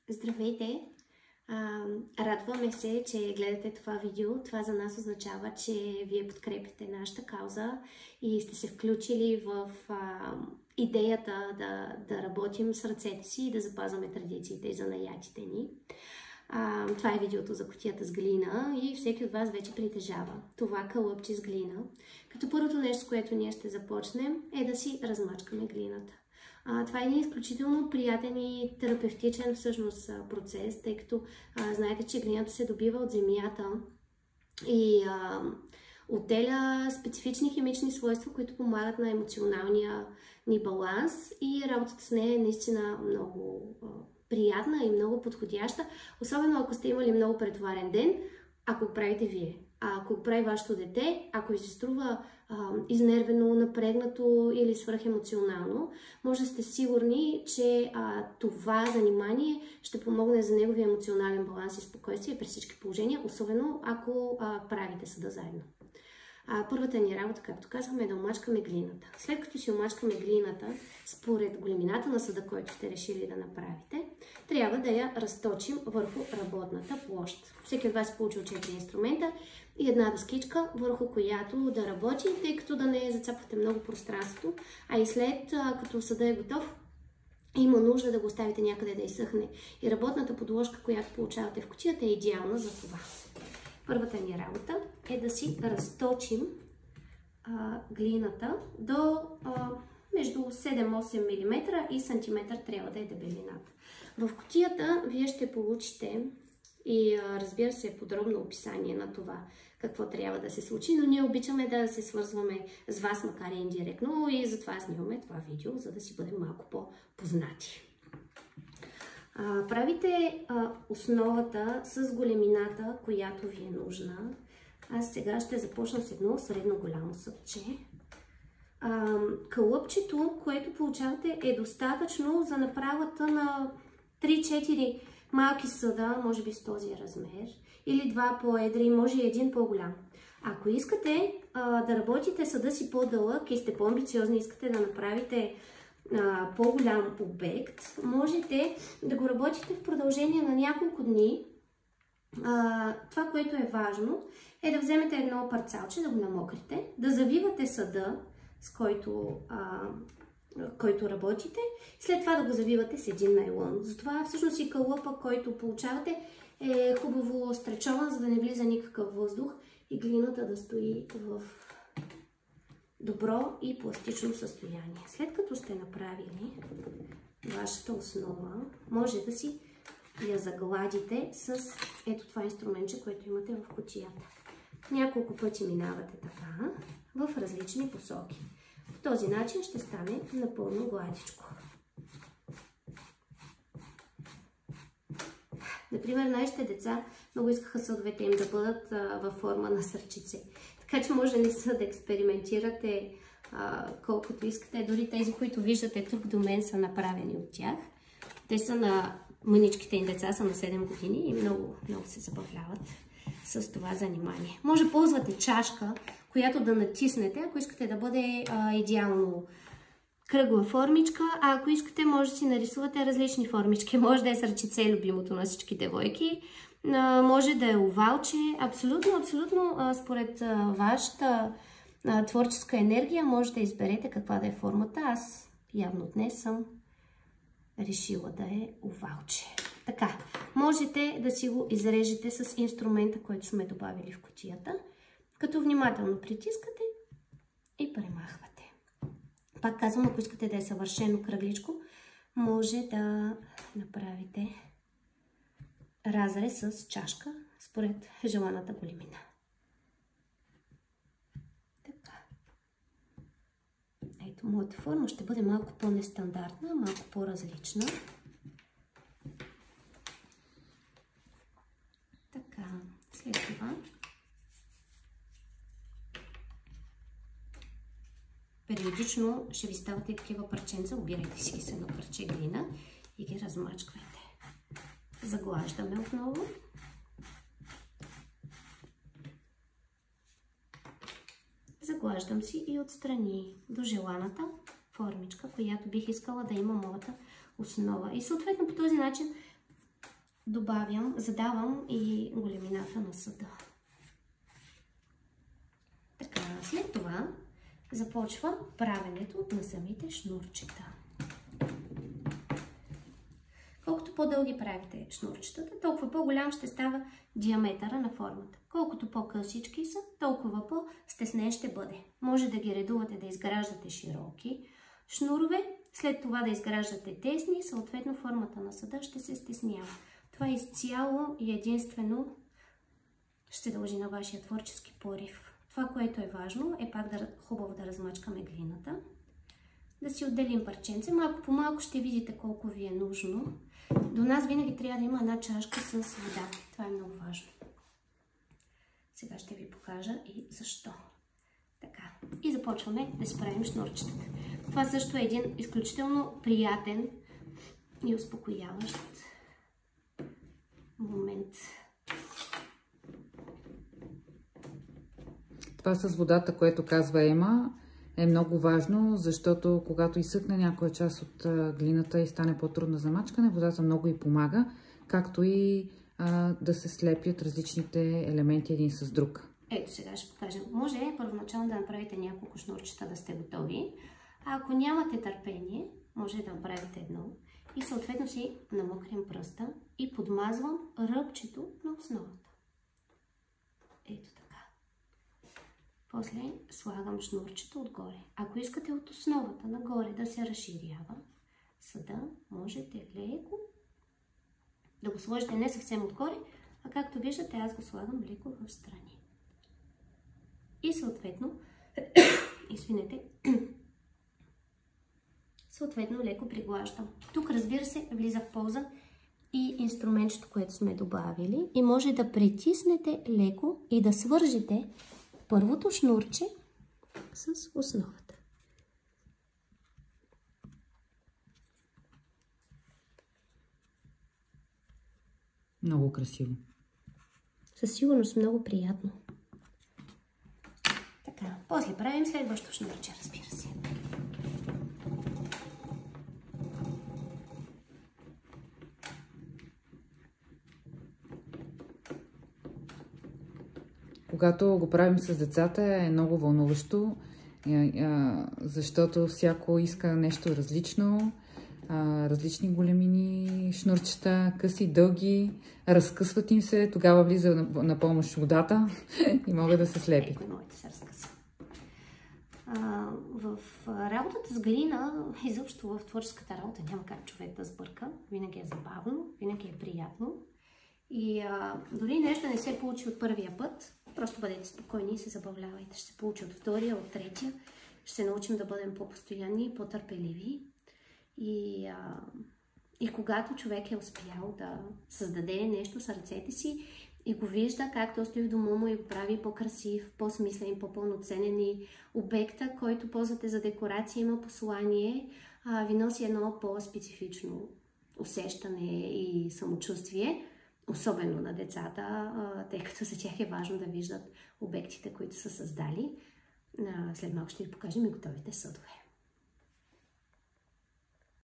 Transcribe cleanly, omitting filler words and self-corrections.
Здравейте! Радваме се, че гледате това видео. Това за нас означава, че вие подкрепите нашата кауза и сте се включили в идеята да работим с ръцете си и да запазваме традициите и занаятите ни. Това е видеото за кутията с глина и всеки от вас вече притежава това кълъпче с глина. Като първото нещо, с което ние ще започнем, е да си размачкаме глината. Това е един изключително приятен и терапевтичен всъщност процес, тъй като знаете, че глината се добива от земята и отделя специфични химични свойства, които помагат на емоционалния ни баланс, и работата с нея е наистина много приятна и много подходяща, особено ако сте имали много претоварен ден, ако го правите вие. Ако го прави вашето дете, ако ви се струва изнервено, напрегнато или свръхемоционално, може да сте сигурни, че това занимание ще помогне за неговия емоционален баланс и спокойствие при всички положения, особено ако правите съда заедно. Първата ни работа, както казахме, е да омачкаме глината. След като си омачкаме глината, според големината на съда, който сте решили да направите, трябва да я разточим върху работната площ. Всеки от вас е получил 4 инструмента и една дъскичка, върху която да работи, тъй като да не зацапвате много пространството, а и след като съда е готов, има нужда да го оставите някъде да изсъхне. И работната подложка, която получавате в кутията, е идеална за това. Първата ни работа е да си разточим глината до между 7-8 мм и сантиметър трябва да е дебелината. В кутията вие ще получите и разбира се подробно описание на това какво трябва да се случи, но ние обичаме да се свързваме с вас, макар и индиректно, и затова снимаме това видео, за да си бъдем малко по-познати. Правите основата с големината, която ви е нужна. Аз сега ще започна с едно средно голямо съдче. Кълъпчето, което получавате, е достатъчно за направата на 3-4 малки съда, може би с този размер, или 2 по-едри, може и един по-голям. Ако искате да работите съда си по-дълъг и сте по-амбициозни, искате да направите по-голям обект, можете да го работите в продължение на няколко дни. Това, което е важно, е да вземете едно парцалче, да го намокрите, да завивате съда, с който работите, и след това да го завивате с един найлон. Затова всъщност и кълъпа, който получавате, е хубаво стречован, за да не влиза никакъв въздух и глината да стои в добро и пластично състояние. След като сте направили вашата основа, може да си я загладите с ето това инструментче, което имате в кутията. Няколко пъти минавате така в различни посоки. По този начин ще стане напълно гладичко. Например, нашите деца много искаха съдовете им да бъдат във форма на сърчице. Така че може да експериментирате колкото искате. Дори тези, които виждате тук до мен, са направени от тях. Те са на мъничките им деца, са на 7 години и много се забавляват с това занимание. Може да ползвате чашка, която да натиснете, ако искате да бъде идеално кръгла формичка, а ако искате, може да си нарисувате различни формички. Може да е сърчице, любимото на всички девойки, може да е овалче. Абсолютно според вашата творческа енергия може да изберете каква да е формата. Аз явно днес съм решила да е овалче. Така, можете да си го изрежете с инструмента, който сме добавили в кутията, като внимателно притискате и премахвате. Пак казвам, ако искате да е съвършено кръгличко, може да направите разрез с чашка според желаната големина. Така. Ето, моята форма ще бъде малко по-нестандартна, малко по-различна. Така, след това периодично ще ви стават и такива парченца. Обирайте си с едно парче глина и ги размачквайте. Заглаждаме отново. Заглаждам си и отстрани до желаната формичка, която бих искала да има моята основа. И съответно по този начин задавам и големината на съда. Така, след това започва правенето на самите шнурчета. Колкото по-дълги правите шнурчетата, толкова по-голям ще става диаметъра на формата. Колкото по-късички са, толкова по-стеснен ще бъде. Може да ги редувате, да изграждате широки шнурове, след това да изграждате тесни, съответно формата на съда ще се стеснява. Това изцяло и единствено ще дължи на вашия творчески порив. Това, което е важно, е пак хубаво да размачкаме глината, да си отделим парченце. Малко по малко ще видите колко ви е нужно. До нас винаги трябва да има една чашка с вода. Това е много важно. Сега ще ви покажа и защо. Така. И започваме да си правим шнурчетата. Това също е един изключително приятен и успокояващ момент. Това с водата, което казва Ема, е много важно, защото когато изсъхне някоя част от глината и стане по-трудна за мачкане, водата много й помага, както и да се слепят различните елементи един с друг. Ето сега ще покажем. Може първоначално да направите няколко шнурчета, да сте готови. А ако нямате търпение, може да направите едно. И съответно си намокрям пръста и подмазвам ръбчето на основата. Ето така. После слагам шнурчето отгоре. Ако искате от основата нагоре да се разширява съда, можете леко да го сложите не съвсем отгоре, а както виждате, аз го слагам леко в страни. И съответно, извинете, съответно леко приглаждам. Тук, разбира се, влиза в полза и инструментчето, което сме добавили, и може да притиснете леко и да свържете първото шнурче с основата. Много красиво. Със сигурност много приятно. Така, после правим следващо шнурче, разбира се. Когато го правим с децата е много вълнуващо, защото всяко иска нещо различно, различни големини, шнурчета, къси, дълги, разкъсват им се, тогава влиза на помощ водата и могат да се слепи. Моите се разкъсва. В работата с глина, изобщо в творческата работа, няма как човек да сбърка. Винаги е забавно, винаги е приятно. И дори нещо не се получи от първия път, просто бъдете спокойни и се забавлявайте. Ще се получи от втория, от третия. Ще се научим да бъдем по-постоянни и по-търпеливи. И когато човек е успял да създаде нещо с ръцете си и го вижда как то стои в дома му и го прави по-красив, по-смислен, по-пълноценен и обекта, който ползвате за декорация, има послание, ви носи едно по-специфично усещане и самочувствие, особено на децата, тъй като за тях е важно да виждат обектите, които са създали. След малко ще ви покажем и готовите съдове.